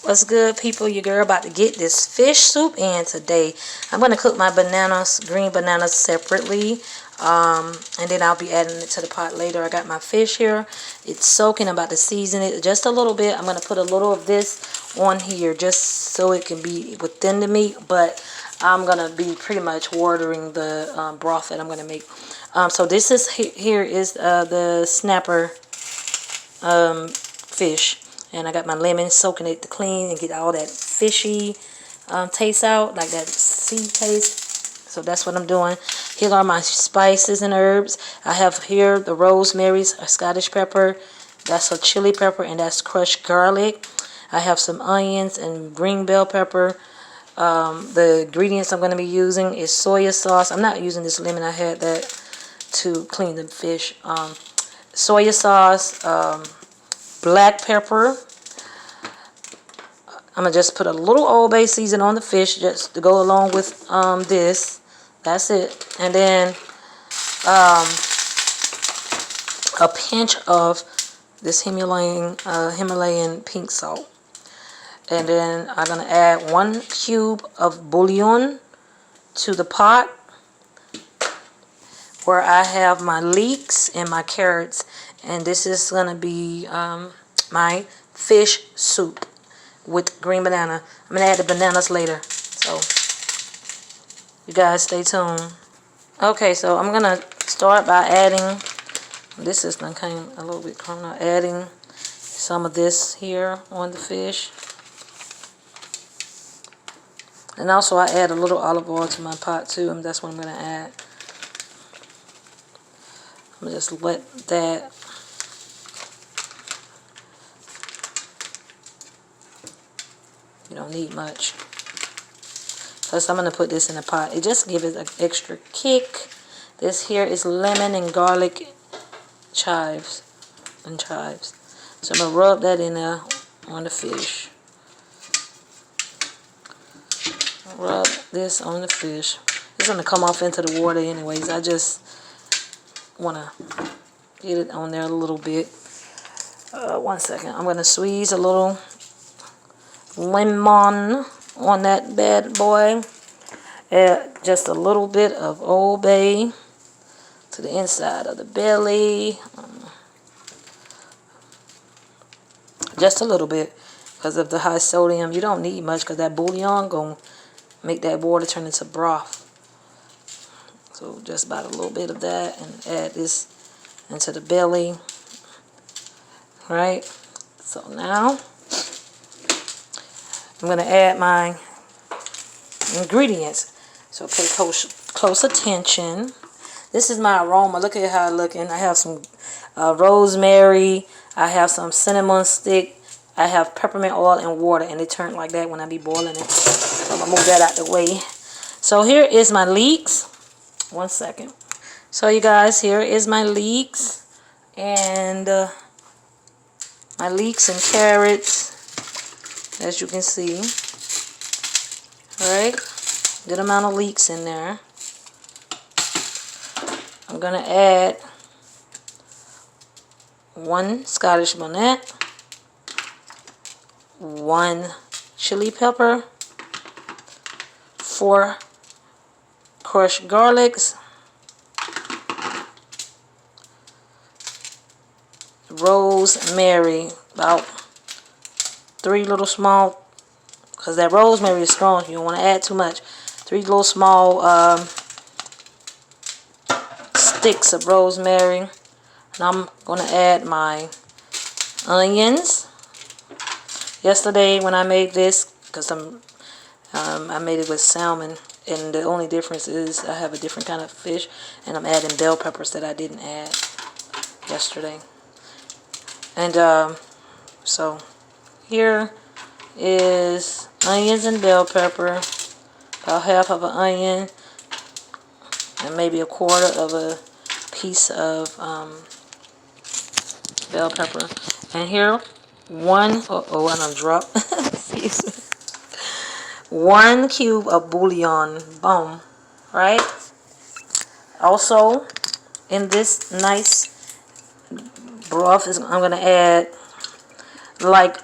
What's good, people? Your girl about to get this fish soup in today. I'm going to cook my bananas, green bananas, separately. And then I'll be adding it to the pot later. I got my fish here. It's soaking. I'm about to season it just a little bit. I'm going to put a little of this on here just so it can be within the meat. But I'm going to be pretty much watering the broth that I'm going to make. So this is, here is the snapper fish. And I got my lemon, soaking it to clean and get all that fishy taste out, like that sea taste. So that's what I'm doing. Here are my spices and herbs. I have here the rosemary's, a Scottish pepper. That's a chili pepper, and that's crushed garlic. I have some onions and green bell pepper. The ingredients I'm going to be using is soy sauce. I'm not using this lemon. I had that to clean the fish. Soy sauce. Black pepper. I'm going to just put a little Old Bay season on the fish just to go along with this. That's it. And then a pinch of this Himalayan pink salt. And then I'm going to add 1 cube of bouillon to the pot where I have my leeks and my carrots. And this is going to be my fish soup with green banana. I'm going to add the bananas later. So, you guys stay tuned. Okay, so I'm going to start by adding, this is kind of a little bit crumbly, adding some of this here on the fish. And also I add a little olive oil to my pot too, and that's what I'm going to add. I'm going to just let that you don't need much. Plus I'm going to put this in a pot. It just gives it an extra kick. This here is lemon and garlic chives. So I'm going to rub that in there on the fish. Rub this on the fish. It's going to come off into the water anyways. I just want to get it on there a little bit. 1 second. I'm going to squeeze a little lemon on that bad boy. Add just a little bit of Old Bay to the inside of the belly. Just a little bit because of the high sodium. You don't need much because that bouillon going to make that water turn into broth. So just about a little bit of that and add this into the belly. Right? So now I'm going to add my ingredients. So pay close attention. This is my aroma. Look at how it's looking. I have some rosemary. I have some cinnamon stick. I have peppermint oil and water. And it turned like that when I be boiling it. So I'm going to move that out the way. So here is my leeks. 1 second. So you guys, here is my leeks. And my leeks and carrots. As you can see. Alright. Good amount of leeks in there. I'm going to add 1 Scottish bonnet, 1 chili pepper, 4 crushed garlics, rosemary, about 3 little small, because that rosemary is strong, you don't want to add too much. 3 little small sticks of rosemary. And I'm going to add my onions. Yesterday when I made this, because I made it with salmon, and the only difference is I have a different kind of fish, and I'm adding bell peppers that I didn't add yesterday. And so here is onions and bell pepper, about half of an onion, and maybe a quarter of a piece of bell pepper. And here, I done dropped. 1 cube of bouillon. Boom. Right? Also, in this nice broth, I'm going to add like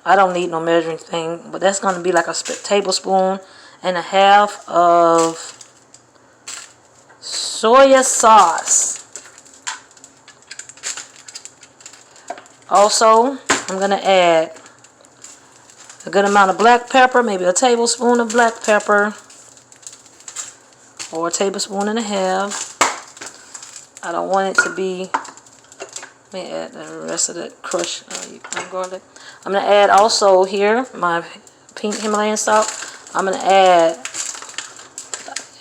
I don't need no measuring thing, but that's going to be like a tablespoon and a half of soya sauce. Also, I'm going to add a good amount of black pepper, maybe a tablespoon of black pepper, or a tablespoon and a half. I don't want it to be. Let me add the rest of the crushed garlic. I'm going to add also here my pink Himalayan salt. I'm going to add,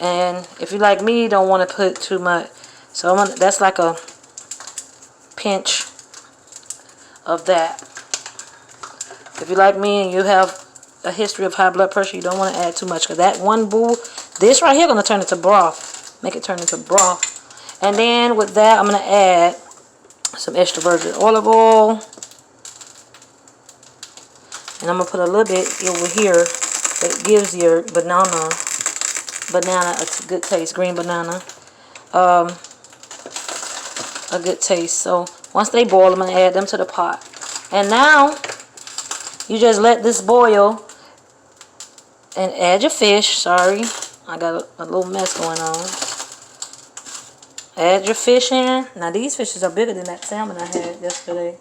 and if you like me, don't want to put too much. So that's like a pinch of that. If you like me and you have a history of high blood pressure, you don't want to add too much, because that one bowl, this right here, going to turn into broth. Make it turn into broth. And then with that, I'm going to add some extra virgin olive oil, and I'm going to put a little bit over here that gives your banana a good taste, green banana, a good taste. So once they boil, I'm going to add them to the pot. And now you just let this boil and add your fish. Sorry, I got a little mess going on. Add your fish in. Now these fishes are bigger than that salmon I had yesterday.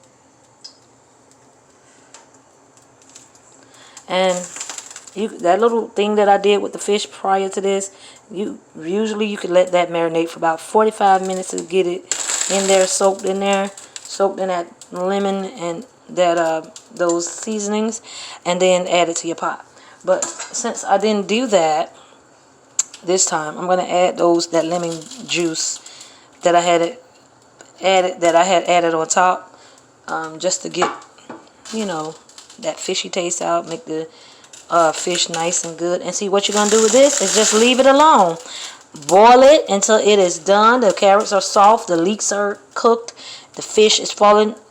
And that little thing that I did with the fish prior to this, usually you could let that marinate for about 45 minutes to get it in there, soaked in that lemon and that those seasonings, and then add it to your pot. But since I didn't do that this time, I'm gonna add that lemon juice that I had added on top, just to get, you know, that fishy taste out, make the fish nice and good. And see, what you're gonna do with this is just leave it alone. Boil it until it is done. The carrots are soft, the leeks are cooked, the fish is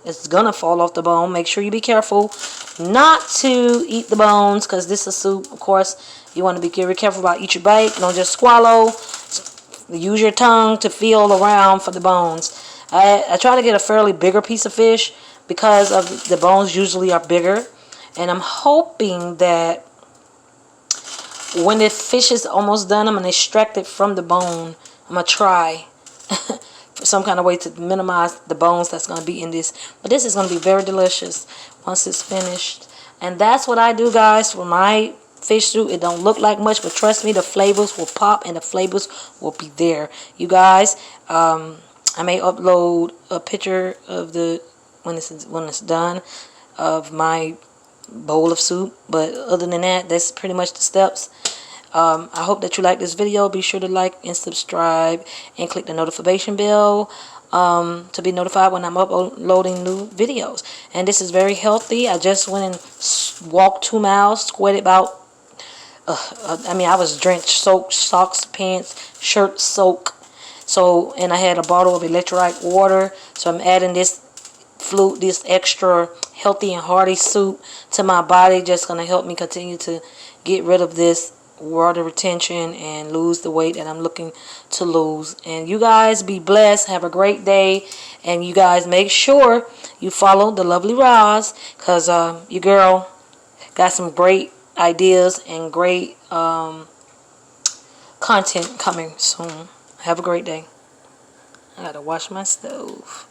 it's gonna fall off the bone. Make sure you be careful not to eat the bones, because this is soup. Of course, you want to be very careful about each bite. Don't just swallow. Use your tongue to feel around for the bones. I try to get a fairly bigger piece of fish because of the bones usually are bigger. And I'm hoping that when the fish is almost done, I'm going to extract it from the bone. I'm going to try for some kind of way to minimize the bones that's going to be in this. But this is going to be very delicious once it's finished. And that's what I do, guys, for my fish soup. It don't look like much, but trust me, the flavors will pop and the flavors will be there. You guys, I may upload a picture of when it's done, of my bowl of soup. But other than that, that's pretty much the steps. I hope that you like this video. Be sure to like and subscribe and click the notification bell to be notified when I'm uploading new videos. And this is very healthy. I just went and walked 2 miles, sweated about I was drenched, soaked, socks, pants, shirt soaked. So, and I had a bottle of electrolyte water. So I'm adding this extra healthy and hearty soup to my body. Just going to help me continue to get rid of this water retention and lose the weight that I'm looking to lose. And you guys be blessed. Have a great day. And you guys make sure you follow the lovely Roz, because your girl got some great ideas and great content coming soon. Have a great day. I gotta wash my stove.